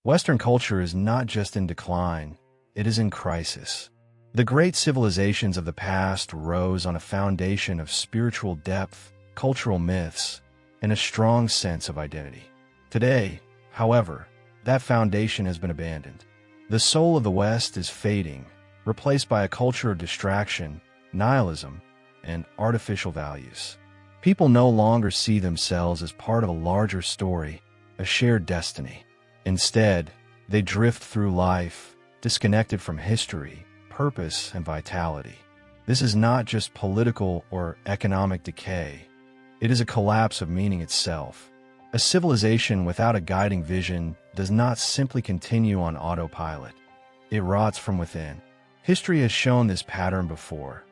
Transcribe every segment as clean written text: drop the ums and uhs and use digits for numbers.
Western culture is not just in decline, it is in crisis. The great civilizations of the past rose on a foundation of spiritual depth, cultural myths, and a strong sense of identity. Today, however, that foundation has been abandoned. The soul of the West is fading, replaced by a culture of distraction, nihilism, and artificial values. People no longer see themselves as part of a larger story, a shared destiny. Instead, they drift through life, disconnected from history, purpose, and vitality. This is not just political or economic decay. It is a collapse of meaning itself. A civilization without a guiding vision does not simply continue on autopilot. It rots from within. History has shown this pattern before.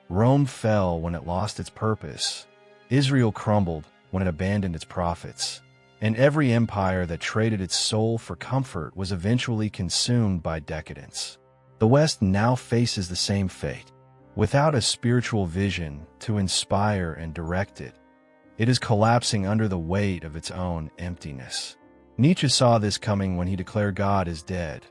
Rome fell when it lost its purpose. Israel crumbled when it abandoned its prophets. And every empire that traded its soul for comfort was eventually consumed by decadence. The West now faces the same fate. Without a spiritual vision to inspire and direct it, it is collapsing under the weight of its own emptiness. Nietzsche saw this coming when he declared God is dead,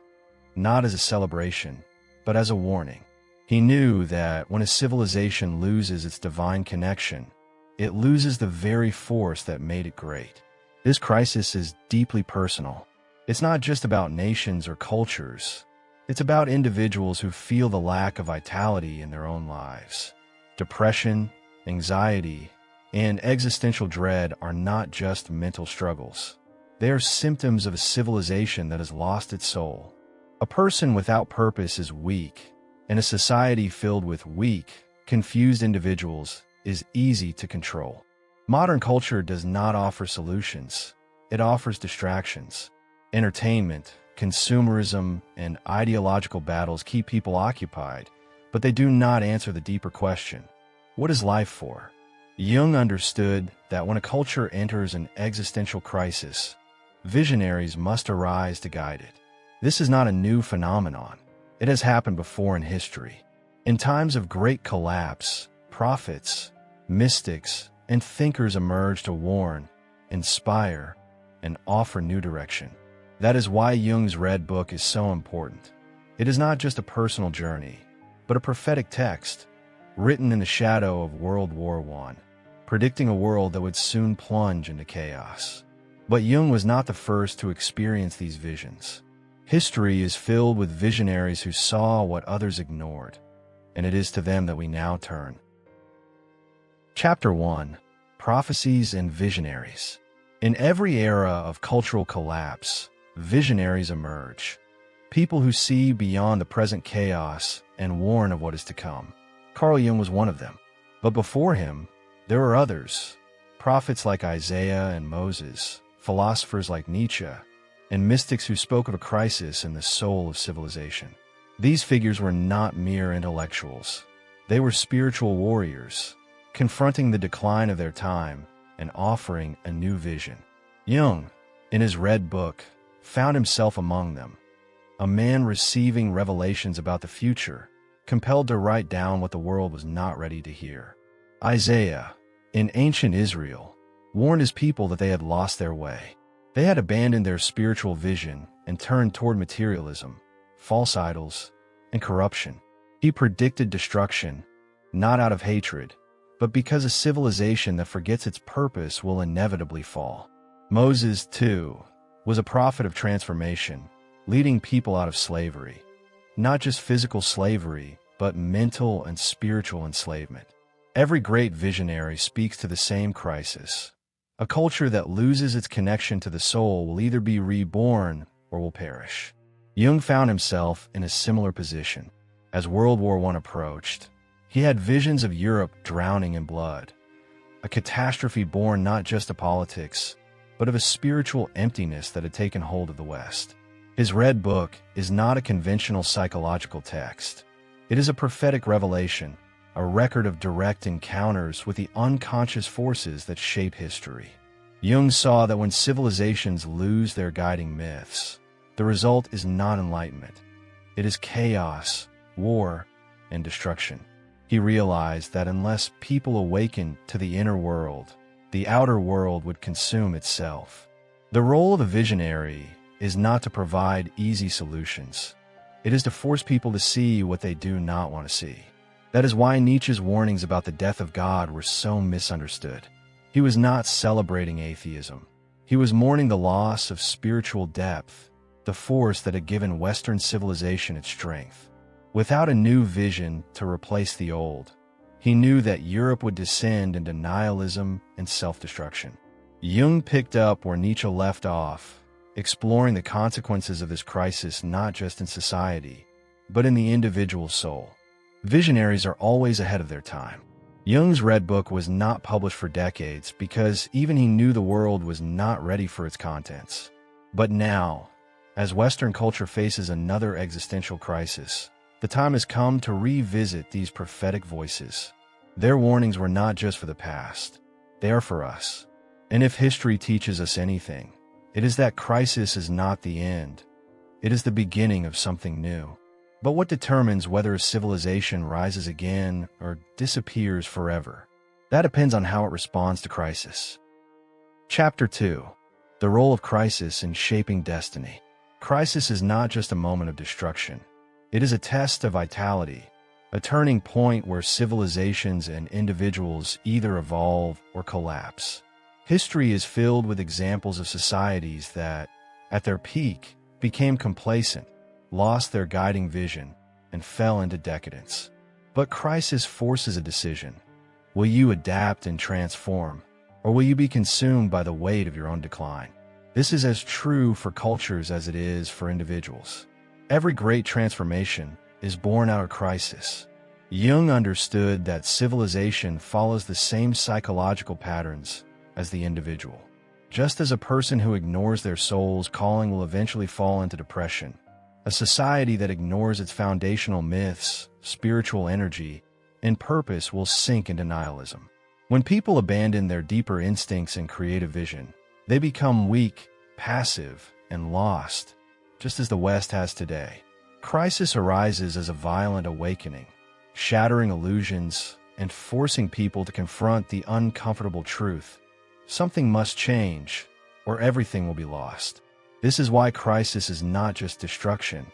not as a celebration, but as a warning. He knew that when a civilization loses its divine connection, it loses the very force that made it great. This crisis is deeply personal. It's not just about nations or cultures. It's about individuals who feel the lack of vitality in their own lives. Depression, anxiety, and existential dread are not just mental struggles. They are symptoms of a civilization that has lost its soul. A person without purpose is weak, and a society filled with weak, confused individuals is easy to control. Modern culture does not offer solutions. It offers distractions. Entertainment, consumerism, and ideological battles keep people occupied, but they do not answer the deeper question: what is life for? Jung understood that when a culture enters an existential crisis, visionaries must arise to guide it. This is not a new phenomenon. It has happened before in history. In times of great collapse, prophets, mystics, and thinkers emerge to warn, inspire, and offer new direction. That is why Jung's Red Book is so important. It is not just a personal journey, but a prophetic text, written in the shadow of World War I, predicting a world that would soon plunge into chaos. But Jung was not the first to experience these visions. History is filled with visionaries who saw what others ignored, and it is to them that we now turn. Chapter 1: Prophecies and Visionaries. In every era of cultural collapse, visionaries emerge. People who see beyond the present chaos and warn of what is to come. Carl Jung was one of them. But before him, there were others. Prophets like Isaiah and Moses, philosophers like Nietzsche, and mystics who spoke of a crisis in the soul of civilization. These figures were not mere intellectuals. They were spiritual warriors, confronting the decline of their time and offering a new vision. Jung, in his Red Book, found himself among them, a man receiving revelations about the future, compelled to write down what the world was not ready to hear. Isaiah, in ancient Israel, warned his people that they had lost their way. They had abandoned their spiritual vision and turned toward materialism, false idols, and corruption. He predicted destruction, not out of hatred, but because a civilization that forgets its purpose will inevitably fall. Moses, too, was a prophet of transformation, leading people out of slavery. Not just physical slavery, but mental and spiritual enslavement. Every great visionary speaks to the same crisis. A culture that loses its connection to the soul will either be reborn or will perish. Jung found himself in a similar position. As World War I approached, he had visions of Europe drowning in blood, a catastrophe born not just of politics, but of a spiritual emptiness that had taken hold of the West. His Red Book is not a conventional psychological text. It is a prophetic revelation, a record of direct encounters with the unconscious forces that shape history. Jung saw that when civilizations lose their guiding myths, the result is not enlightenment. It is chaos, war, and destruction. He realized that unless people awakened to the inner world, the outer world would consume itself. The role of a visionary is not to provide easy solutions. It is to force people to see what they do not want to see. That is why Nietzsche's warnings about the death of God were so misunderstood. He was not celebrating atheism. He was mourning the loss of spiritual depth, the force that had given Western civilization its strength. Without a new vision to replace the old, he knew that Europe would descend into nihilism and self-destruction. Jung picked up where Nietzsche left off, exploring the consequences of this crisis not just in society, but in the individual soul. Visionaries are always ahead of their time. Jung's Red Book was not published for decades because even he knew the world was not ready for its contents. But now, as Western culture faces another existential crisis, the time has come to revisit these prophetic voices. Their warnings were not just for the past, they are for us. And if history teaches us anything, it is that crisis is not the end. It is the beginning of something new. But what determines whether a civilization rises again or disappears forever? That depends on how it responds to crisis. Chapter 2. The Role of Crisis in Shaping Destiny. Crisis is not just a moment of destruction. It is a test of vitality, a turning point where civilizations and individuals either evolve or collapse. History is filled with examples of societies that, at their peak, became complacent, lost their guiding vision, and fell into decadence. But crisis forces a decision. Will you adapt and transform, or will you be consumed by the weight of your own decline? This is as true for cultures as it is for individuals. Every great transformation is born out of crisis. Jung understood that civilization follows the same psychological patterns as the individual. Just as a person who ignores their soul's calling will eventually fall into depression, a society that ignores its foundational myths, spiritual energy, and purpose will sink into nihilism. When people abandon their deeper instincts and creative vision, they become weak, passive, and lost, just as the West has today. Crisis arises as a violent awakening, shattering illusions and forcing people to confront the uncomfortable truth. Something must change, or everything will be lost. This is why crisis is not just destruction,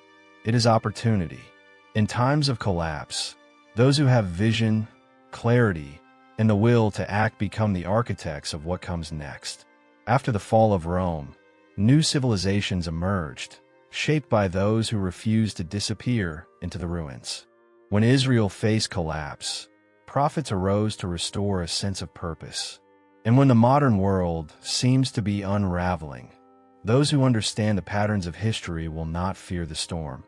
it is opportunity. In times of collapse, those who have vision, clarity, and the will to act become the architects of what comes next. After the fall of Rome, new civilizations emerged, shaped by those who refused to disappear into the ruins. When Israel faced collapse, prophets arose to restore a sense of purpose. And when the modern world seems to be unraveling, those who understand the patterns of history will not fear the storm.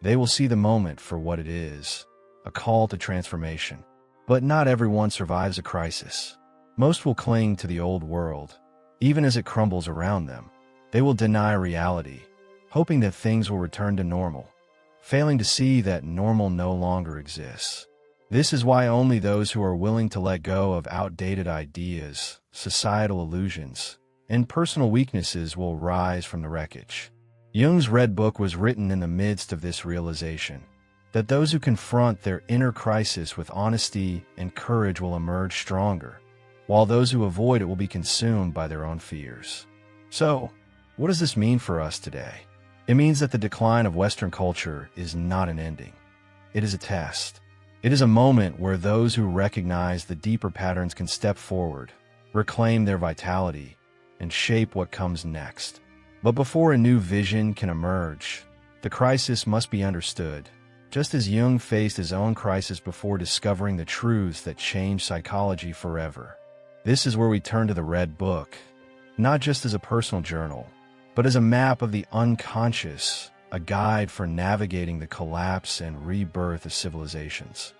They will see the moment for what it is, a call to transformation. But not everyone survives a crisis. Most will cling to the old world, even as it crumbles around them. They will deny reality, hoping that things will return to normal, failing to see that normal no longer exists. This is why only those who are willing to let go of outdated ideas, societal illusions, and personal weaknesses will rise from the wreckage. Jung's Red Book was written in the midst of this realization, that those who confront their inner crisis with honesty and courage will emerge stronger, while those who avoid it will be consumed by their own fears. So, what does this mean for us today? It means that the decline of Western culture is not an ending. It is a test. It is a moment where those who recognize the deeper patterns can step forward, reclaim their vitality, and shape what comes next. But before a new vision can emerge, the crisis must be understood, just as Jung faced his own crisis before discovering the truths that changed psychology forever. This is where we turn to the Red Book, not just as a personal journal, but as a map of the unconscious, a guide for navigating the collapse and rebirth of civilizations.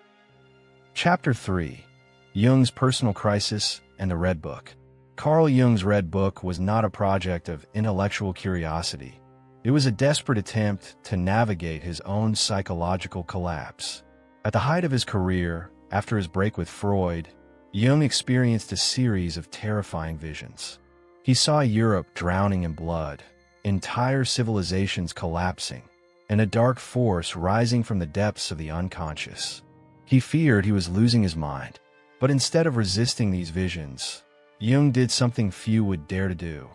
Chapter 3. Jung's Personal Crisis and the Red Book. Carl Jung's Red Book was not a project of intellectual curiosity. It was a desperate attempt to navigate his own psychological collapse. At the height of his career, after his break with Freud, Jung experienced a series of terrifying visions. He saw Europe drowning in blood, entire civilizations collapsing, and a dark force rising from the depths of the unconscious. He feared he was losing his mind, but instead of resisting these visions, Jung did something few would dare to do.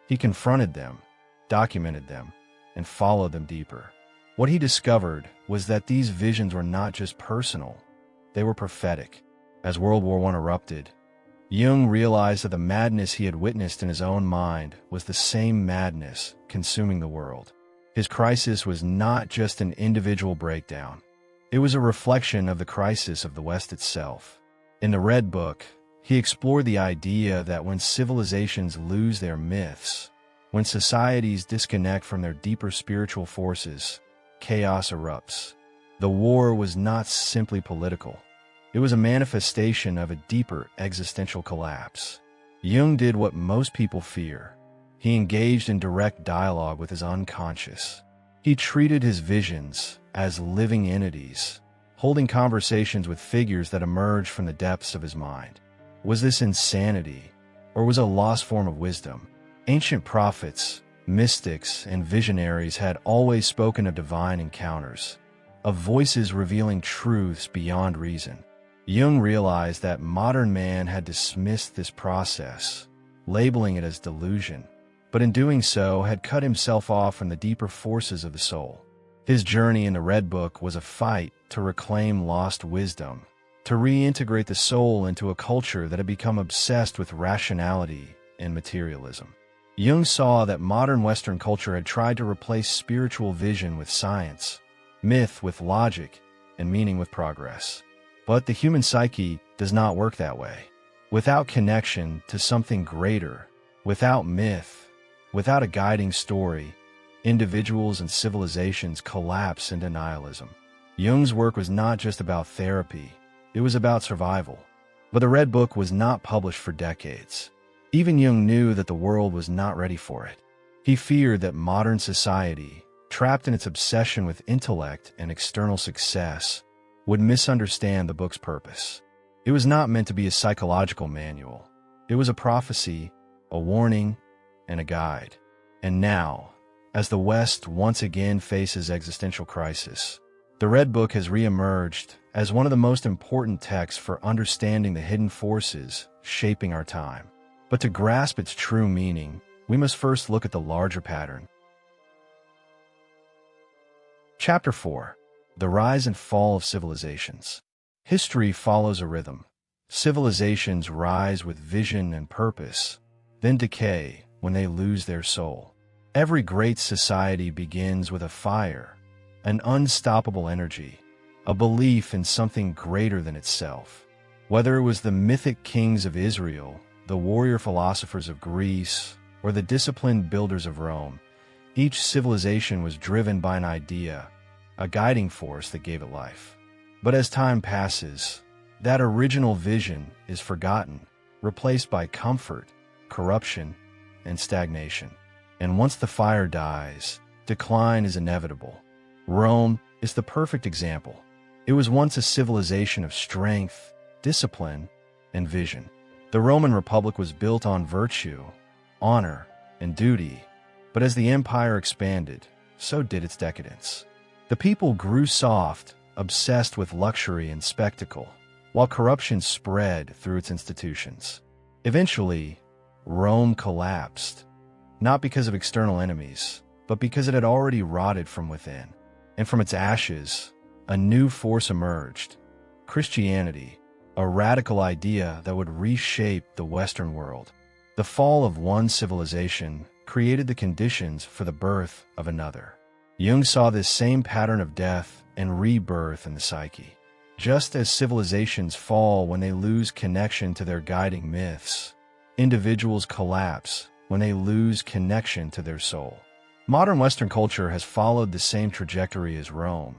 He confronted them. documented them, and followed them deeper. What he discovered was that these visions were not just personal, they were prophetic. As World War I erupted, Jung realized that the madness he had witnessed in his own mind was the same madness consuming the world. His crisis was not just an individual breakdown. It was a reflection of the crisis of the West itself. In the Red Book, he explored the idea that when civilizations lose their myths, when societies disconnect from their deeper spiritual forces, chaos erupts. The war was not simply political. It was a manifestation of a deeper existential collapse. Jung did what most people fear. He engaged in direct dialogue with his unconscious. He treated his visions as living entities, holding conversations with figures that emerged from the depths of his mind. Was this insanity, or was it a lost form of wisdom? Ancient prophets, mystics, and visionaries had always spoken of divine encounters, of voices revealing truths beyond reason. Jung realized that modern man had dismissed this process, labeling it as delusion, but in doing so had cut himself off from the deeper forces of the soul. His journey in the Red Book was a fight to reclaim lost wisdom, to reintegrate the soul into a culture that had become obsessed with rationality and materialism. Jung saw that modern Western culture had tried to replace spiritual vision with science, myth with logic, and meaning with progress. But the human psyche does not work that way. Without connection to something greater, without myth, without a guiding story, individuals and civilizations collapse into nihilism. Jung's work was not just about therapy, it was about survival. But the Red Book was not published for decades. Even Jung knew that the world was not ready for it. He feared that modern society, trapped in its obsession with intellect and external success, would misunderstand the book's purpose. It was not meant to be a psychological manual. It was a prophecy, a warning, and a guide. And now, as the West once again faces existential crisis, the Red Book has re-emerged as one of the most important texts for understanding the hidden forces shaping our time. But to grasp its true meaning, we must first look at the larger pattern. Chapter 4. The Rise and Fall of Civilizations. History follows a rhythm. Civilizations rise with vision and purpose, then decay when they lose their soul. Every great society begins with a fire, an unstoppable energy, a belief in something greater than itself. Whether it was the mythic kings of Israel, the warrior philosophers of Greece, or the disciplined builders of Rome, each civilization was driven by an idea, a guiding force that gave it life. But as time passes, that original vision is forgotten, replaced by comfort, corruption, and stagnation. And once the fire dies, decline is inevitable. Rome is the perfect example. It was once a civilization of strength, discipline, and vision. The Roman Republic was built on virtue, honor, and duty, but as the empire expanded, so did its decadence. The people grew soft, obsessed with luxury and spectacle, while corruption spread through its institutions. Eventually, Rome collapsed, not because of external enemies, but because it had already rotted from within. And from its ashes, a new force emerged: Christianity, a radical idea that would reshape the Western world. The fall of one civilization created the conditions for the birth of another. Jung saw this same pattern of death and rebirth in the psyche. Just as civilizations fall when they lose connection to their guiding myths, individuals collapse when they lose connection to their soul. Modern Western culture has followed the same trajectory as Rome.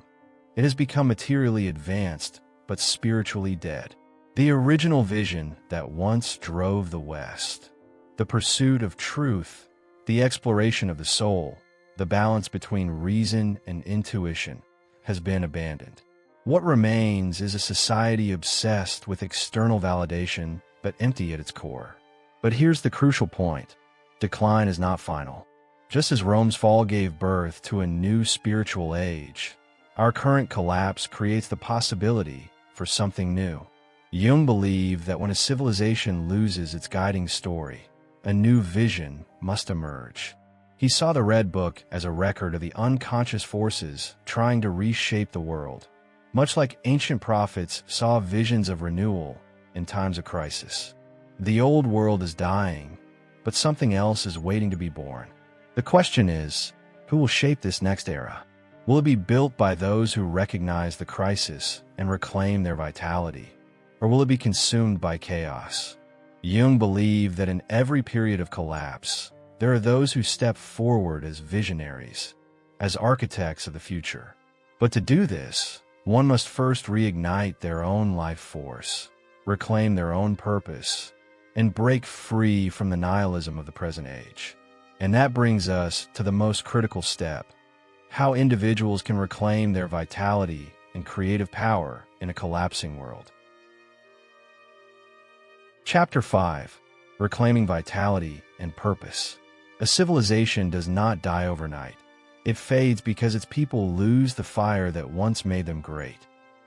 It has become materially advanced, but spiritually dead. The original vision that once drove the West, the pursuit of truth, the exploration of the soul, the balance between reason and intuition, has been abandoned. What remains is a society obsessed with external validation, but empty at its core. But here's the crucial point: decline is not final. Just as Rome's fall gave birth to a new spiritual age, our current collapse creates the possibility for something new. Jung believed that when a civilization loses its guiding story, a new vision must emerge. He saw the Red Book as a record of the unconscious forces trying to reshape the world, much like ancient prophets saw visions of renewal in times of crisis. The old world is dying, but something else is waiting to be born. The question is, who will shape this next era? Will it be built by those who recognize the crisis and reclaim their vitality? Or will it be consumed by chaos? Jung believed that in every period of collapse, there are those who step forward as visionaries, as architects of the future. But to do this, one must first reignite their own life force, reclaim their own purpose, and break free from the nihilism of the present age. And that brings us to the most critical step: how individuals can reclaim their vitality and creative power in a collapsing world. Chapter 5. Reclaiming Vitality and Purpose. A civilization does not die overnight. It fades because its people lose the fire that once made them great.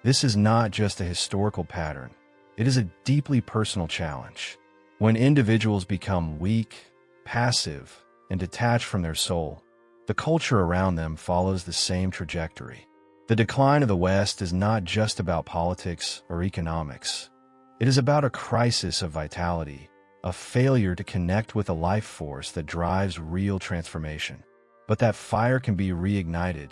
This is not just a historical pattern. It is a deeply personal challenge. When individuals become weak, passive, and detached from their soul, the culture around them follows the same trajectory. The decline of the West is not just about politics or economics. It is about a crisis of vitality, a failure to connect with a life force that drives real transformation. But that fire can be reignited,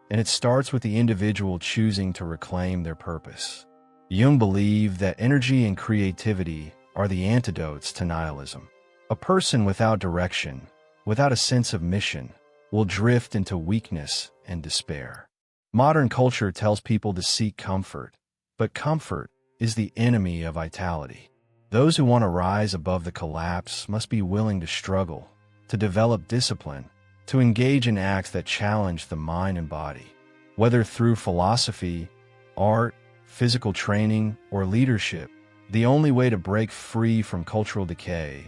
and it starts with the individual choosing to reclaim their purpose. Jung believed that energy and creativity are the antidotes to nihilism. A person without direction, without a sense of mission, will drift into weakness and despair. Modern culture tells people to seek comfort, but comfort is the enemy of vitality. Those who want to rise above the collapse must be willing to struggle, to develop discipline, to engage in acts that challenge the mind and body. Whether through philosophy, art, physical training, or leadership, the only way to break free from cultural decay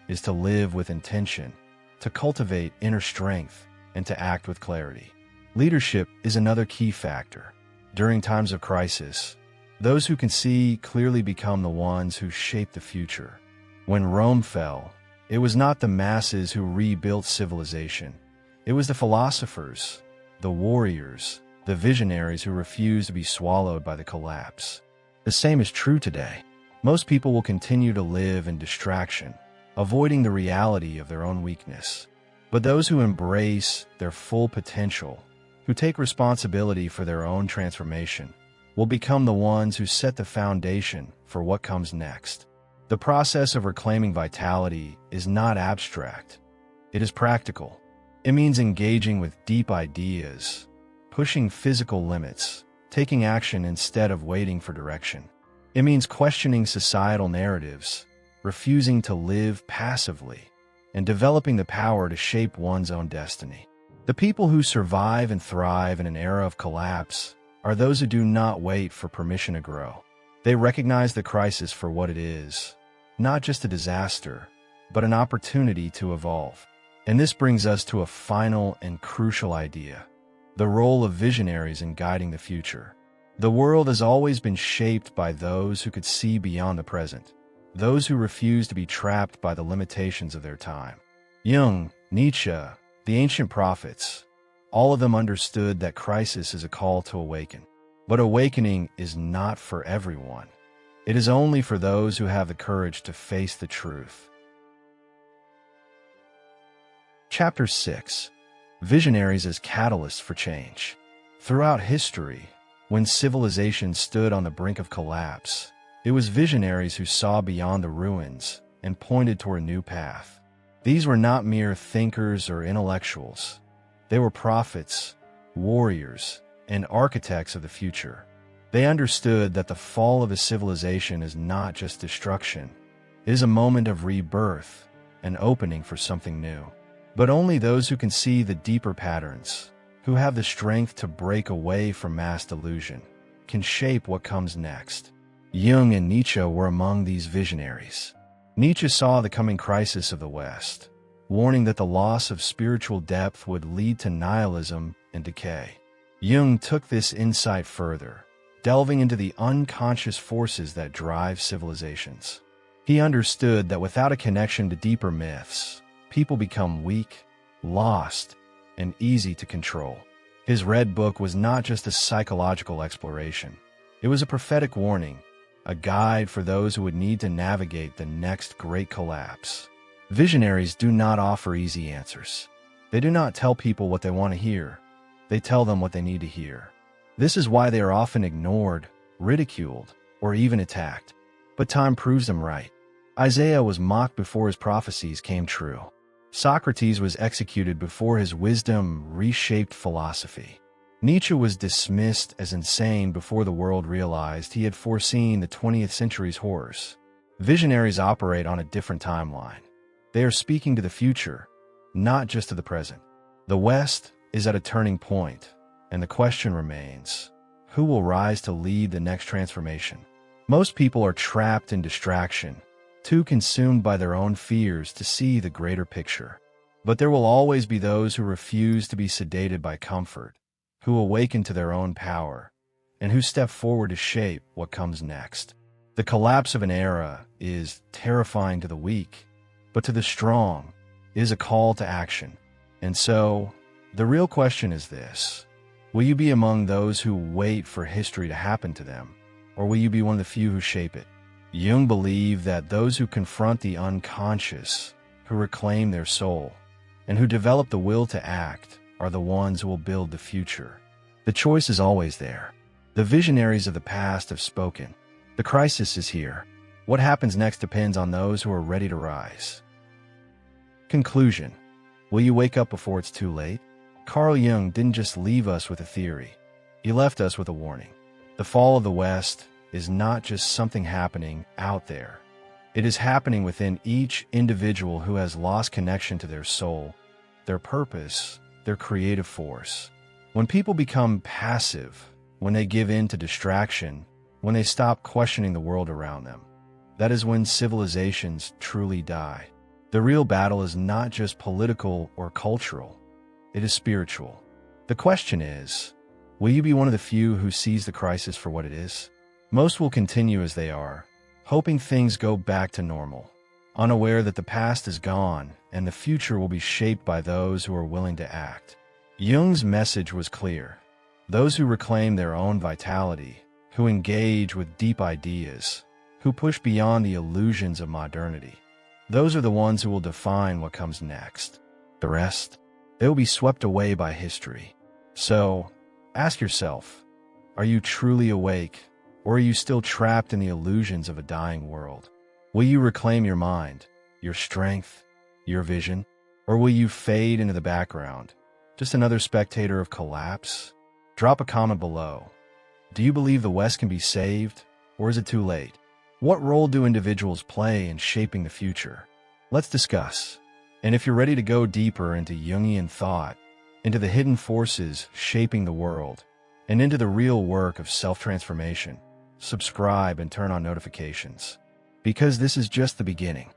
is to live with intention, to cultivate inner strength, and to act with clarity. Leadership is another key factor. During times of crisis, those who can see clearly become the ones who shape the future. When Rome fell, it was not the masses who rebuilt civilization. It was the philosophers, the warriors, the visionaries who refused to be swallowed by the collapse. The same is true today. Most people will continue to live in distraction, avoiding the reality of their own weakness. But those who embrace their full potential, who take responsibility for their own transformation, will become the ones who set the foundation for what comes next. The process of reclaiming vitality is not abstract. It is practical. It means engaging with deep ideas, pushing physical limits, taking action instead of waiting for direction. It means questioning societal narratives, refusing to live passively, and developing the power to shape one's own destiny. The people who survive and thrive in an era of collapse are those who do not wait for permission to grow. They recognize the crisis for what it is, not just a disaster, but an opportunity to evolve. And this brings us to a final and crucial idea: the role of visionaries in guiding the future. The world has always been shaped by those who could see beyond the present, those who refuse to be trapped by the limitations of their time. Jung, Nietzsche, the ancient prophets, all of them understood that crisis is a call to awaken. But awakening is not for everyone. It is only for those who have the courage to face the truth. Chapter 6. Visionaries as catalysts for change. Throughout history, when civilization stood on the brink of collapse, it was visionaries who saw beyond the ruins and pointed toward a new path. These were not mere thinkers or intellectuals. They were prophets, warriors, and architects of the future. They understood that the fall of a civilization is not just destruction. It is a moment of rebirth, an opening for something new. But only those who can see the deeper patterns, who have the strength to break away from mass delusion, can shape what comes next. Jung and Nietzsche were among these visionaries. Nietzsche saw the coming crisis of the West, warning that the loss of spiritual depth would lead to nihilism and decay. Jung took this insight further, delving into the unconscious forces that drive civilizations. He understood that without a connection to deeper myths, people become weak, lost, and easy to control. His Red Book was not just a psychological exploration. It was a prophetic warning, a guide for those who would need to navigate the next great collapse. Visionaries do not offer easy answers. They do not tell people what they want to hear. They tell them what they need to hear. This is why they are often ignored, ridiculed, or even attacked. But time proves them right. Isaiah was mocked before his prophecies came true. Socrates was executed before his wisdom reshaped philosophy. Nietzsche was dismissed as insane before the world realized he had foreseen the 20th century's horrors. Visionaries operate on a different timeline. They are speaking to the future, not just to the present. The West is at a turning point, and the question remains, who will rise to lead the next transformation? Most people are trapped in distraction, too consumed by their own fears to see the greater picture. But there will always be those who refuse to be sedated by comfort, who awaken to their own power, and who step forward to shape what comes next. The collapse of an era is terrifying to the weak, but to the strong is a call to action. And so, the real question is this: will you be among those who wait for history to happen to them, or will you be one of the few who shape it? Jung believed that those who confront the unconscious, who reclaim their soul, and who develop the will to act are the ones who will build the future. The choice is always there. The visionaries of the past have spoken. The crisis is here. What happens next depends on those who are ready to rise. Conclusion: will you wake up before it's too late? Carl Jung didn't just leave us with a theory. He left us with a warning. The fall of the West is not just something happening out there. It is happening within each individual who has lost connection to their soul, their purpose, their creative force. When people become passive, when they give in to distraction, when they stop questioning the world around them, that is when civilizations truly die. The real battle is not just political or cultural. It is spiritual. The question is, will you be one of the few who sees the crisis for what it is? Most will continue as they are, hoping things go back to normal, unaware that the past is gone and the future will be shaped by those who are willing to act. Jung's message was clear. Those who reclaim their own vitality, who engage with deep ideas, who push beyond the illusions of modernity, those are the ones who will define what comes next. The rest, they will be swept away by history. So, ask yourself, are you truly awake? Or are you still trapped in the illusions of a dying world? Will you reclaim your mind, your strength, your vision? Or will you fade into the background, just another spectator of collapse? Drop a comment below. Do you believe the West can be saved, or is it too late? What role do individuals play in shaping the future? Let's discuss. And if you're ready to go deeper into Jungian thought, into the hidden forces shaping the world, and into the real work of self-transformation, subscribe and turn on notifications, because this is just the beginning.